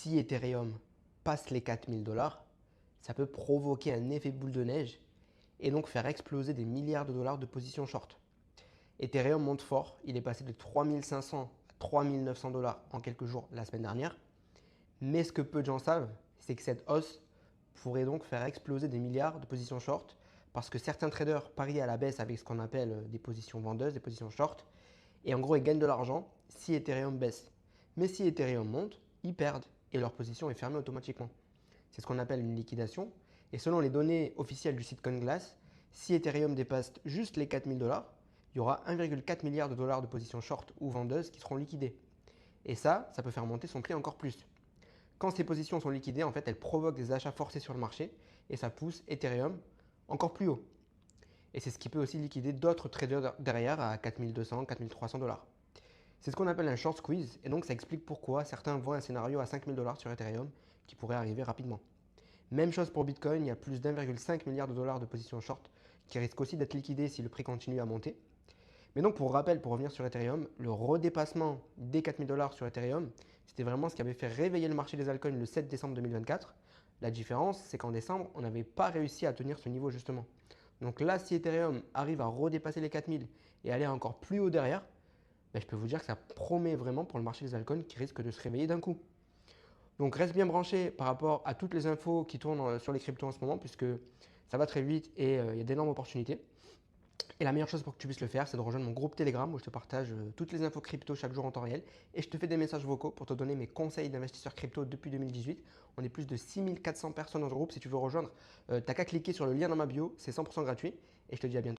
si Ethereum passe les 4000 $, ça peut provoquer un effet boule de neige et donc faire exploser des milliards de dollars de positions short. Ethereum monte fort, il est passé de 3500 à 3900 $ en quelques jours la semaine dernière. Mais ce que peu de gens savent, c'est que cette hausse pourrait donc faire exploser des milliards de positions short parce que certains traders parient à la baisse avec ce qu'on appelle des positions vendeuses, des positions short. Et en gros, ils gagnent de l'argent si Ethereum baisse. Mais si Ethereum monte, ils perdent et leur position est fermée automatiquement. C'est ce qu'on appelle une liquidation. Et selon les données officielles du site CoinGlass, si Ethereum dépasse juste les 4000 $, il y aura 1,4 milliard de dollars de positions short ou vendeuses qui seront liquidées. Et ça peut faire monter son prix encore plus. Quand ces positions sont liquidées, en fait, elles provoquent des achats forcés sur le marché et ça pousse Ethereum encore plus haut. Et c'est ce qui peut aussi liquider d'autres traders derrière à 4200, 4300 $. C'est ce qu'on appelle un short squeeze et donc ça explique pourquoi certains voient un scénario à 5000 $ sur Ethereum qui pourrait arriver rapidement. Même chose pour Bitcoin, il y a plus d'1,5 milliard de dollars de positions short qui risquent aussi d'être liquidées si le prix continue à monter. Mais donc pour rappel, pour revenir sur Ethereum, le redépassement des 4000 $ sur Ethereum, c'était vraiment ce qui avait fait réveiller le marché des altcoins le 7 décembre 2024. La différence, c'est qu'en décembre, on n'avait pas réussi à tenir ce niveau justement. Donc là, si Ethereum arrive à redépasser les 4000 et aller encore plus haut derrière, je peux vous dire que ça promet vraiment pour le marché des altcoins qui risque de se réveiller d'un coup. Donc reste bien branché par rapport à toutes les infos qui tournent sur les cryptos en ce moment puisque ça va très vite et il y a d'énormes opportunités. Et la meilleure chose pour que tu puisses le faire, c'est de rejoindre mon groupe Telegram où je te partage toutes les infos crypto chaque jour en temps réel et je te fais des messages vocaux pour te donner mes conseils d'investisseurs crypto depuis 2018. On est plus de 6400 personnes dans ce groupe. Si tu veux rejoindre, tu n'as qu'à cliquer sur le lien dans ma bio, c'est 100% gratuit et je te dis à bientôt.